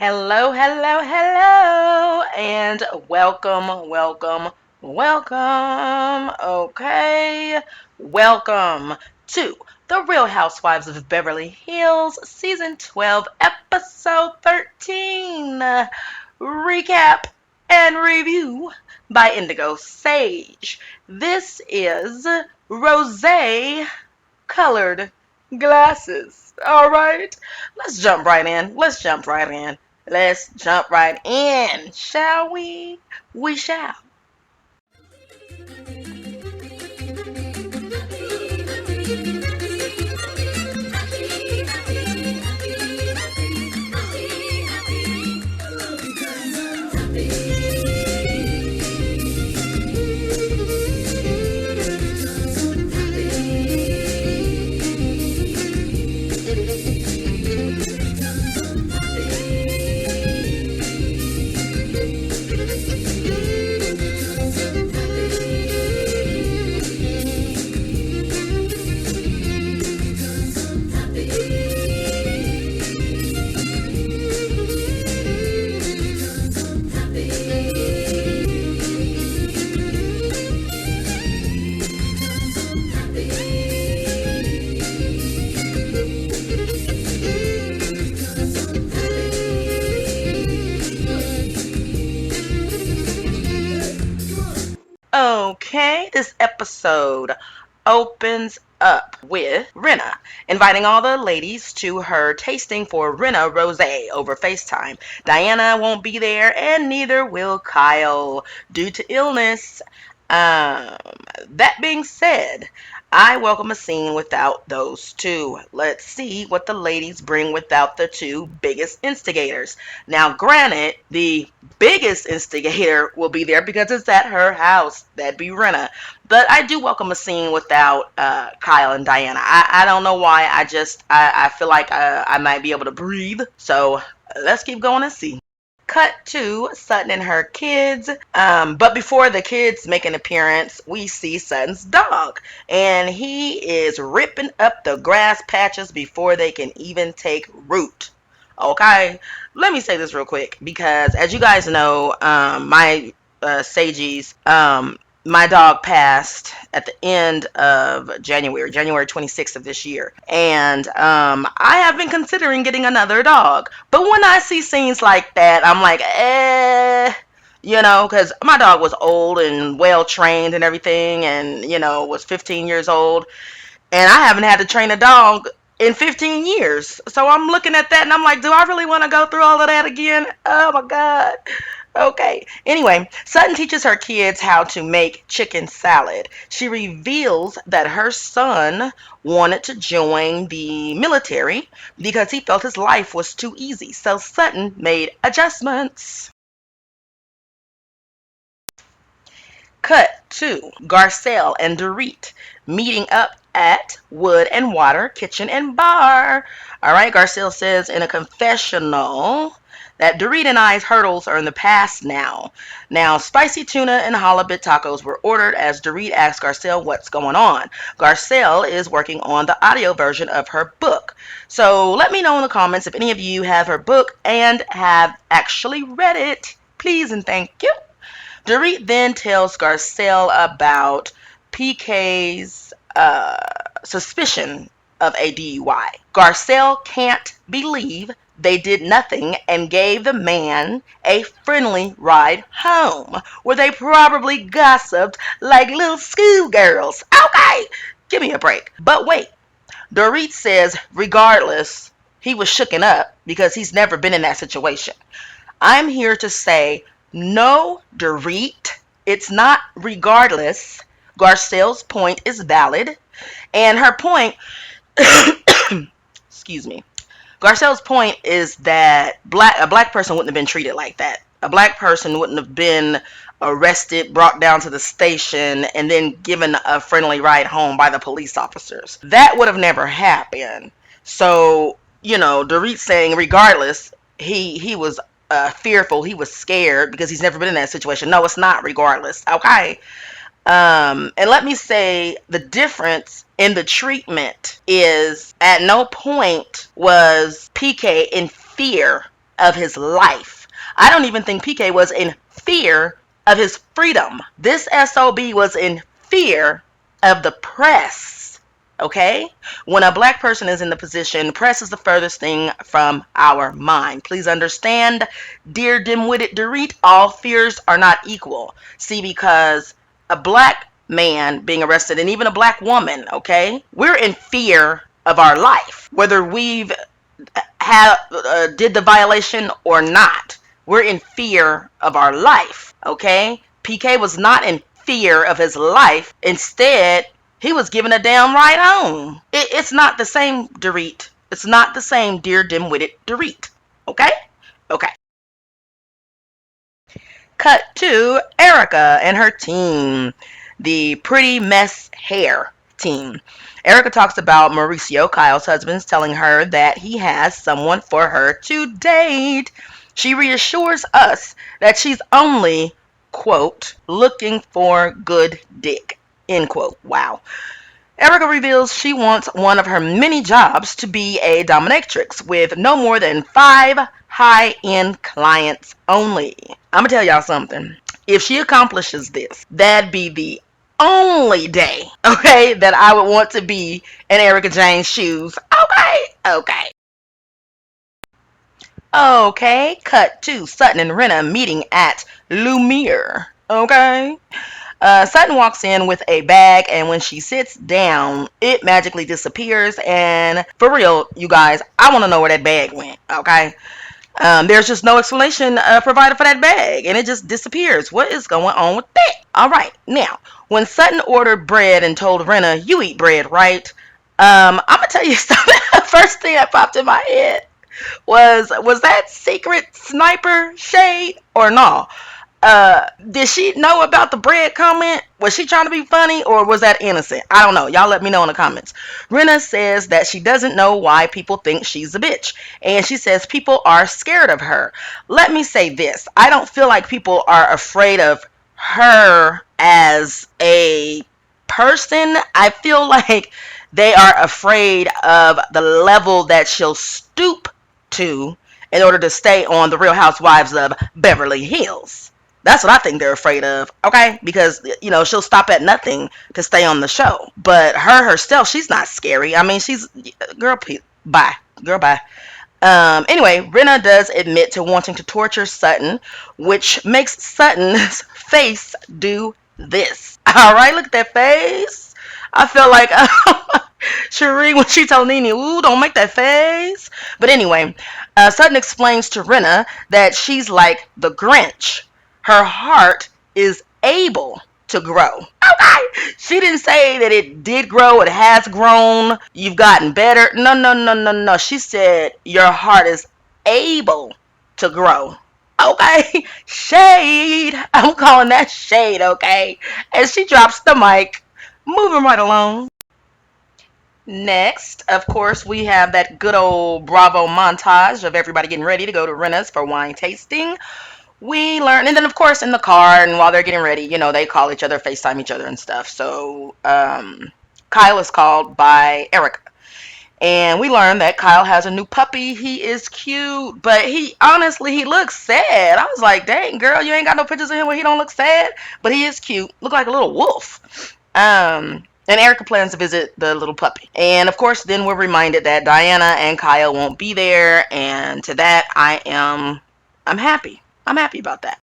Hello, hello, hello, and welcome. Okay, welcome to The Real Housewives of Beverly Hills, Season 12, Episode 13, Recap and Review by Indigo Sage. This is Rose Colored Glasses. All right, let's jump right in. Let's jump right in, shall we? We shall. Okay, this episode opens up with Rinna inviting all the ladies to her tasting for Rinna Rosé over FaceTime. Diana won't be there, and neither will Kyle due to illness. Um, that being said, I welcome a scene without those two. Let's see what the ladies bring without the two biggest instigators. Now, granted, the biggest instigator will be there because it's at her house. That'd be Rinna. But I do welcome a scene without Kyle and Diana. I don't know why. I feel like I might be able to breathe. So let's keep going and see. Cut to Sutton and her kids. But before the kids make an appearance, we see Sutton's dog. And he is ripping up the grass patches before they can even take root. Okay, let me say this real quick because as you guys know, my Sagies, my dog passed at the end of January 26th of this year. And I have been considering getting another dog. But when I see scenes like that, I'm like, because my dog was old and well trained and everything, and, was 15 years old. And I haven't had to train a dog in 15 years. So I'm looking at that and I'm like, do I really want to go through all of that again? Oh my God. Okay. Anyway, Sutton teaches her kids how to make chicken salad. She reveals that her son wanted to join the military because he felt his life was too easy. So Sutton made adjustments. Cut to Garcelle and Dorit meeting up at Wood and Water Kitchen and Bar. All right, Garcelle says in a confessional that Dorit and I's hurdles are in the past now. Now, spicy tuna and halibut tacos were ordered as Dorit asks Garcelle what's going on. Garcelle is working on the audio version of her book. So let me know in the comments if any of you have her book and have actually read it. Please and thank you. Dorit then tells Garcelle about PK's suspicion of a DUI. Garcelle can't believe they did nothing and gave the man a friendly ride home, where they probably gossiped like little schoolgirls. Okay, give me a break. But wait, Dorit says regardless, he was shooken up because he's never been in that situation. I'm here to say, no, Dorit, it's not regardless. Garcelle's point is valid, and her point, excuse me, Garcelle's point is that a black person wouldn't have been treated like that. A black person wouldn't have been arrested, brought down to the station, and then given a friendly ride home by the police officers. That would have never happened. So, Dorit saying regardless, he was fearful, he was scared because he's never been in that situation. No, it's not regardless. Okay. And let me say the difference in the treatment is at no point was PK in fear of his life. I don't even think PK was in fear of his freedom. This SOB was in fear of the press. Okay? When a black person is in the position, press is the furthest thing from our mind. Please understand, dear dim-witted Dorit, all fears are not equal. See, because a black man being arrested, and even a black woman, okay, we're in fear of our life. Whether we've did the violation or not, we're in fear of our life, okay? PK was not in fear of his life. Instead, he was given a damn ride home. It's not the same, Dorit. It's not the same, dear dim-witted Dorit. Okay? Okay. Cut to Erica and her team, the Pretty Mess Hair team. Erica talks about Mauricio, Kyle's husband, telling her that he has someone for her to date. She reassures us that she's only, quote, looking for good dick, end quote. Wow. Erica reveals she wants one of her many jobs to be a dominatrix with no more than 5 high-end clients only. I'm gonna tell y'all something. If she accomplishes this, that'd be the only day, okay, that I would want to be in Erica Jane's shoes. Okay. Okay, cut to Sutton and Rinna meeting at Lumiere. Okay. Sutton walks in with a bag, and when she sits down, it magically disappears. And for real, you guys, I want to know where that bag went, okay? There's just no explanation provided for that bag, and it just disappears. What is going on with that? All right, now, when Sutton ordered bread and told Rinna, you eat bread, right? I'm going to tell you something. The first thing that popped in my head was that secret sniper shade or no? Did she know about the bread comment? Was she trying to be funny, or was that innocent? I don't know. Y'all let me know in the comments. Rinna says that she doesn't know why people think she's a bitch, and she says people are scared of her. Let me say this. I don't feel like people are afraid of her as a person. I feel like they are afraid of the level that she'll stoop to in order to stay on the Real Housewives of Beverly Hills. That's what I think they're afraid of, okay? Because, you know, she'll stop at nothing to stay on the show. But her herself, she's not scary. I mean, she's, girl, bye. Girl, bye. Anyway, Rinna does admit to wanting to torture Sutton, which makes Sutton's face do this. All right, look at that face. I feel like Cherie when she told Nene, ooh, don't make that face. But anyway, Sutton explains to Rinna that she's like the Grinch. Her heart is able to grow. Okay. She didn't say that it did grow, it has grown, you've gotten better. No. She said your heart is able to grow. Okay. Shade. I'm calling that shade, okay? And she drops the mic. Moving right along. Next, of course, we have that good old Bravo montage of everybody getting ready to go to Rinna's for wine tasting. We learn, and then of course in the car and while they're getting ready, you know, they call each other, FaceTime each other and stuff. So Kyle is called by Erica, and we learn that Kyle has a new puppy. He is cute, but he looks sad. I was like, dang girl, you ain't got no pictures of him where he don't look sad, but he is cute. Look like a little wolf. And Erica plans to visit the little puppy. And of course, then we're reminded that Diana and Kyle won't be there, and to that I'm happy. I'm happy about that.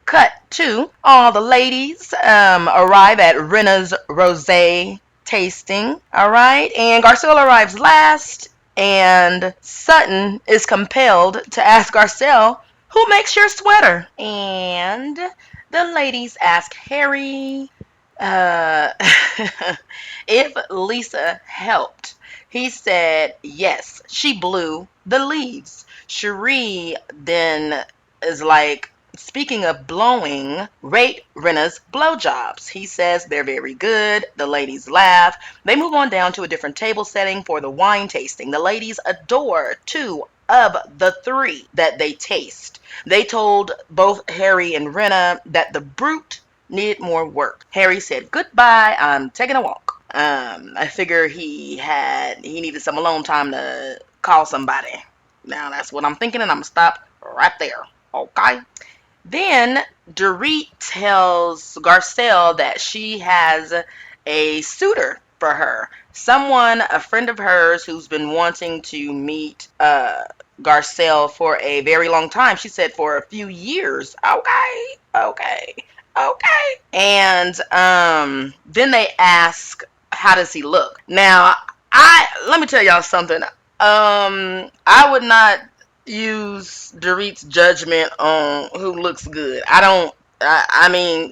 Cut to all the ladies arrive at Rinna's rosé tasting. All right, and Garcelle arrives last, and Sutton is compelled to ask Garcelle, who makes your sweater? And the ladies ask Harry if Lisa helped. He said yes, she blew the leaves. Cherie then is like, speaking of blowing, rate Rinna's blowjobs. He says they're very good. The ladies laugh. They move on down to a different table setting for the wine tasting. The ladies adore 2 of the 3 that they taste. They told both Harry and Rinna that the brute needed more work. Harry said, goodbye, I'm taking a walk. I figure he needed some alone time to call somebody. Now that's what I'm thinking, and I'm gonna stop right there. Okay. Then Dorit tells Garcelle that she has a suitor for her. Someone, a friend of hers who's been wanting to meet Garcelle for a very long time. She said for a few years. Okay, okay, okay. And then they ask, how does he look? Now, let me tell y'all something. I would not use Dorit's judgment on who looks good. I don't. I mean,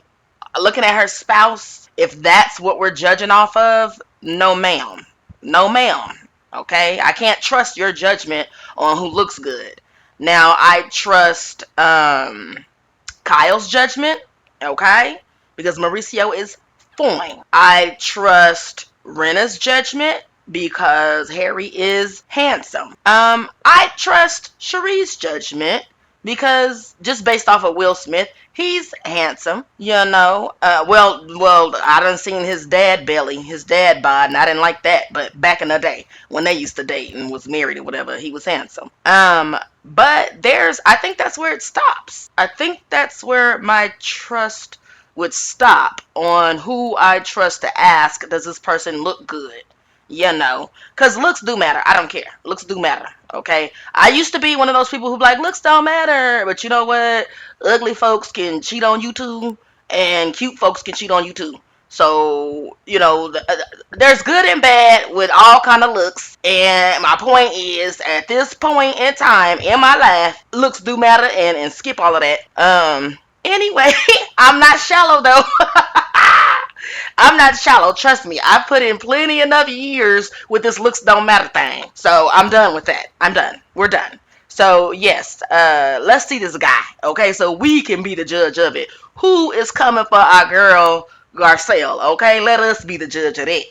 looking at her spouse, if that's what we're judging off of, no, ma'am, no, ma'am. Okay, I can't trust your judgment on who looks good. Now, I trust Kyle's judgment, okay, because Mauricio is fine. I trust Rena's judgment because Harry is handsome. I trust Cherie's judgment because just based off of Will Smith, he's handsome, you know. Well, I done seen his dad belly, his dad bod, and I didn't like that. But back in the day when they used to date and was married or whatever, he was handsome. But I think that's where it stops. I think that's where my trust would stop on who I trust to ask, does this person look good? You know, because looks do matter. I don't care. Looks do matter. Okay. I used to be one of those people who be like, looks don't matter. But you know what? Ugly folks can cheat on you too, and cute folks can cheat on you too. So, you know, there's good and bad with all kind of looks. And my point is, at this point in time in my life, looks do matter, and skip all of that. Anyway, I'm not shallow though. I'm not shallow. Trust me. I've put in plenty enough years with this looks don't matter thing. So I'm done with that. I'm done. We're done. So yes, let's see this guy. Okay, so we can be the judge of it. Who is coming for our girl Garcelle? Okay, let us be the judge of that.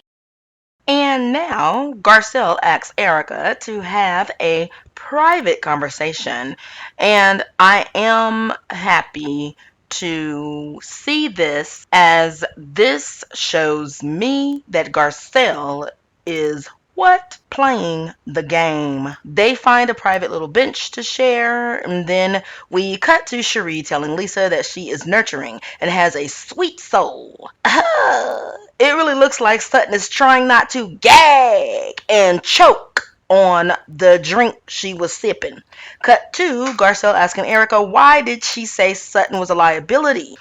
And now Garcelle asks Erica to have a private conversation. And I am happy to see this, as this shows me that Garcelle is what? Playing the game. They find a private little bench to share, and then we cut to Cherie telling Lisa that she is nurturing and has a sweet soul. It really looks like Sutton is trying not to gag and choke on the drink she was sipping. Cut to Garcelle asking Erica why did she say Sutton was a liability.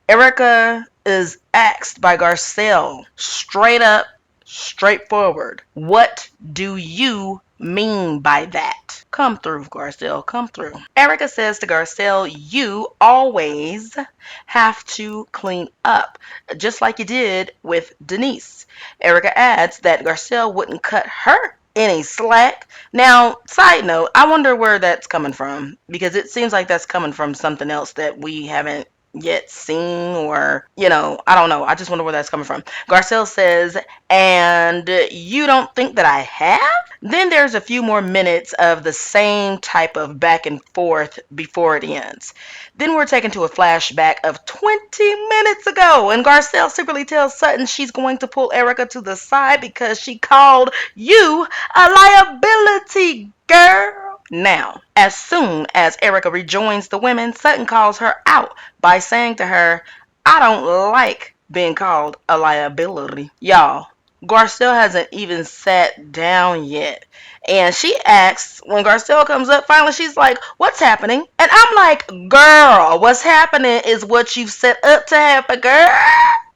Erica is asked by Garcelle straight up, straightforward, what do you mean by that? Come through, Garcelle, come through. Erica says to Garcelle, you always have to clean up, just like you did with Denise. Erica adds that Garcelle wouldn't cut her any slack. Now, side note, I wonder where that's coming from, because it seems like that's coming from something else that we haven't yet seen, or, you know, I don't know. I just wonder where that's coming from. Garcelle says, and you don't think that I have? Then there's a few more minutes of the same type of back and forth before it ends. Then we're taken to a flashback of 20 minutes ago, and Garcelle secretly tells Sutton she's going to pull Erica to the side because she called you a liability, girl. Now, as soon as Erica rejoins the women, Sutton calls her out by saying to her, I don't like being called a liability. Y'all, Garcelle hasn't even sat down yet. And she asks, when Garcelle comes up, finally she's like, what's happening? And I'm like, girl, what's happening is what you've set up to happen, girl.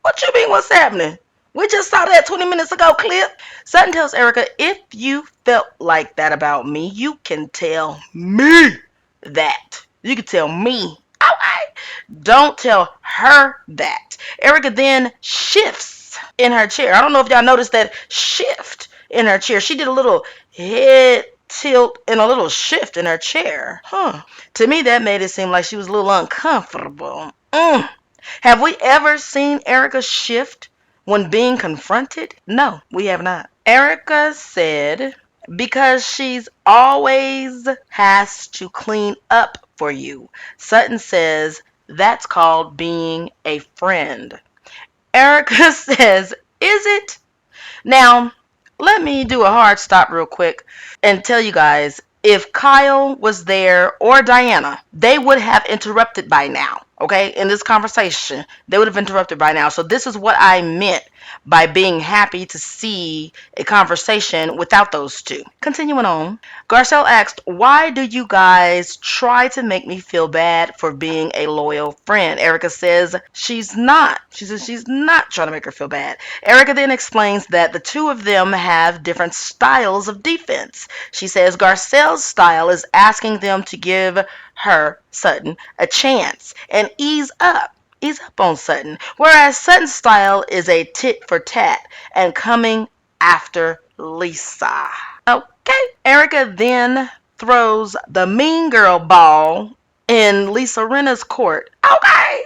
What you mean what's happening? We just saw that 20 minutes ago clip. Sutton tells Erica, if you felt like that about me, you can tell me that. You can tell me. Alright. Don't tell her that. Erica then shifts in her chair. I don't know if y'all noticed that shift in her chair. She did a little head tilt and a little shift in her chair. To me, that made it seem like she was a little uncomfortable. Have we ever seen Erica shift when being confronted? No, we have not. Erica said, because she's always has to clean up for you. Sutton says, that's called being a friend. Erica says, is it? Now, let me do a hard stop real quick and tell you guys, if Kyle was there or Diana, they would have interrupted by now. Okay, in this conversation, they would have interrupted by now. So this is what I meant by being happy to see a conversation without those two. Continuing on, Garcelle asked, "Why do you guys try to make me feel bad for being a loyal friend?" Erica says she's not. She says she's not trying to make her feel bad. Erica then explains that the two of them have different styles of defense. She says Garcelle's style is asking them to give her, Sutton, a chance and ease up on Sutton, whereas Sutton's style is a tit for tat and coming after Lisa. Okay, Erica then throws the mean girl ball in Lisa Rinna's court. Okay,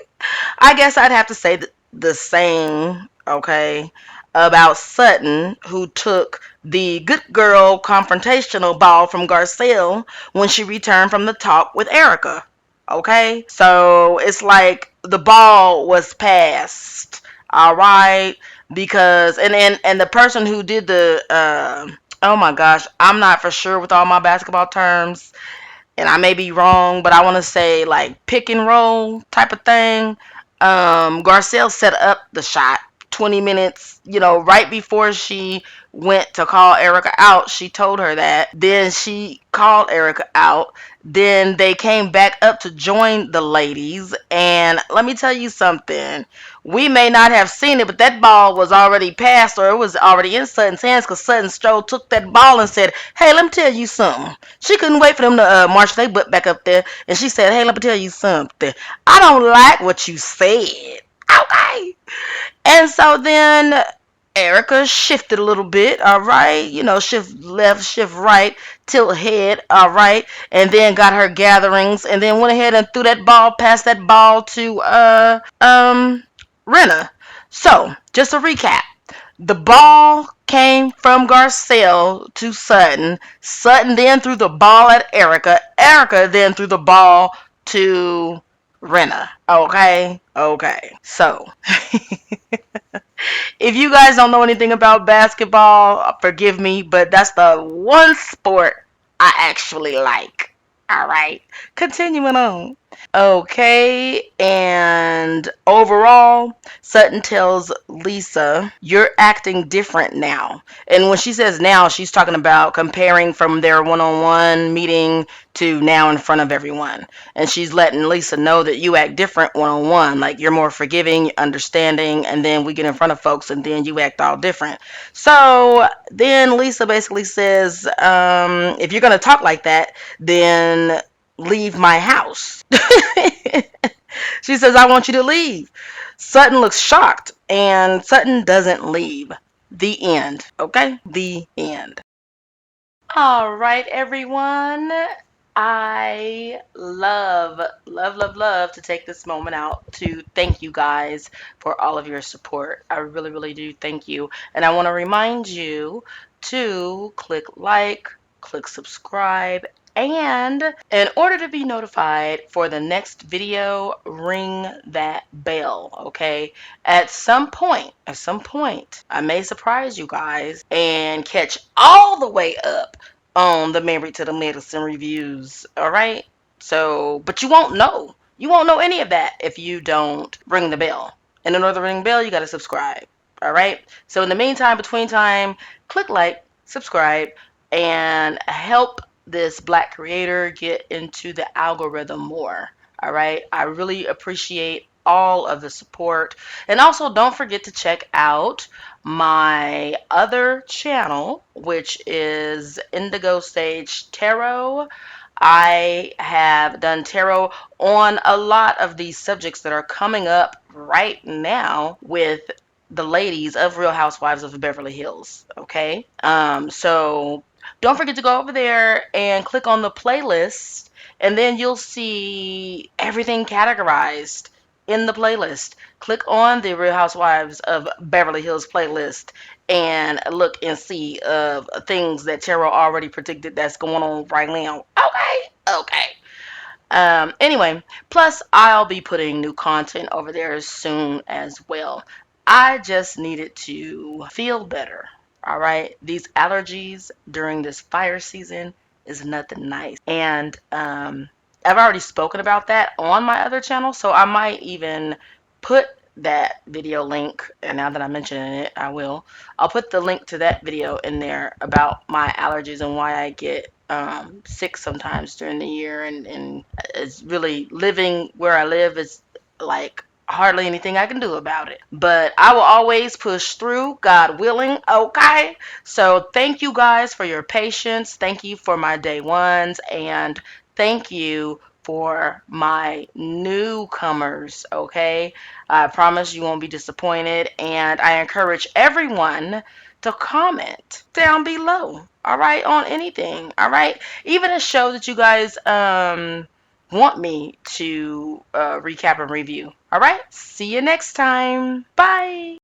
I guess I'd have to say the same, okay, about Sutton, who took the good girl confrontational ball from Garcelle when she returned from the talk with Erica. Okay, so it's like the ball was passed. All right, because and the person who did the oh my gosh, I'm not for sure with all my basketball terms, and I may be wrong, but I want to say like pick and roll type of thing. Garcelle set up the shot 20 minutes, right before she went to call Erica out. She told her that. Then she called Erica out. Then they came back up to join the ladies. And let me tell you something. We may not have seen it, but that ball was already passed, or it was already in Sutton's hands, because Sutton Stroll took that ball and said, "Hey, let me tell you something." She couldn't wait for them to march their butt back up there. And she said, "Hey, let me tell you something. I don't like what you said." Okay. And so then Erica shifted a little bit, all right, shift left, shift right, tilt head, all right, and then got her gatherings, and then went ahead and threw that ball, passed that ball to Renna. So just to recap, the ball came from Garcelle to Sutton. Sutton then threw the ball at Erica. Erica then threw the ball to Renna. Okay, okay. So if you guys don't know anything about basketball, forgive me, but that's the one sport I actually like. All right, continuing on. Okay, and overall, Sutton tells Lisa, "You're acting different now." And when she says now, she's talking about comparing from their one-on-one meeting to now in front of everyone. And she's letting Lisa know that you act different one-on-one. Like you're more forgiving, understanding, and then we get in front of folks and then you act all different. So then Lisa basically says, if you're going to talk like that, then leave my house. She says, "I want you to leave." Sutton looks shocked, and Sutton doesn't leave. The end. Okay? The end. All right, everyone. I love to take this moment out to thank you guys for all of your support. I really, really do thank you. And I want to remind you to click like, click subscribe, and in order to be notified for the next video, ring that bell, okay? At some point, I may surprise you guys and catch all the way up on the Married to the Medicine reviews, all right? So, but you won't know. You won't know any of that if you don't ring the bell. And in order to ring the bell, you got to subscribe, all right? So in the meantime, between time, click like, subscribe, and help this Black creator get into the algorithm more, all right? I really appreciate all of the support. And also don't forget to check out my other channel, which is Indigo Sage Tarot. I have done tarot on a lot of these subjects that are coming up right now with the ladies of Real Housewives of Beverly Hills. Okay, so don't forget to go over there and click on the playlist, and then you'll see everything categorized in the playlist. Click on the Real Housewives of Beverly Hills playlist and look and see things that Tarot already predicted that's going on right now. Okay. Anyway, plus I'll be putting new content over there soon as well. I just needed to feel better. All right. These allergies during this fire season is nothing nice. And I've already spoken about that on my other channel, so I might even put that video link, and now that I'm mentioning it, I'll put the link to that video in there about my allergies and why I get sick sometimes during the year, and it's really, living where I live is like hardly anything I can do about it. But I will always push through, God willing, okay? So thank you guys for your patience. Thank you for my day ones, and thank you for my newcomers, okay? I promise you won't be disappointed, and I encourage everyone to comment down below, all right, on anything, all right? Even a show that you guys want me to recap and review. All right, see you next time. Bye.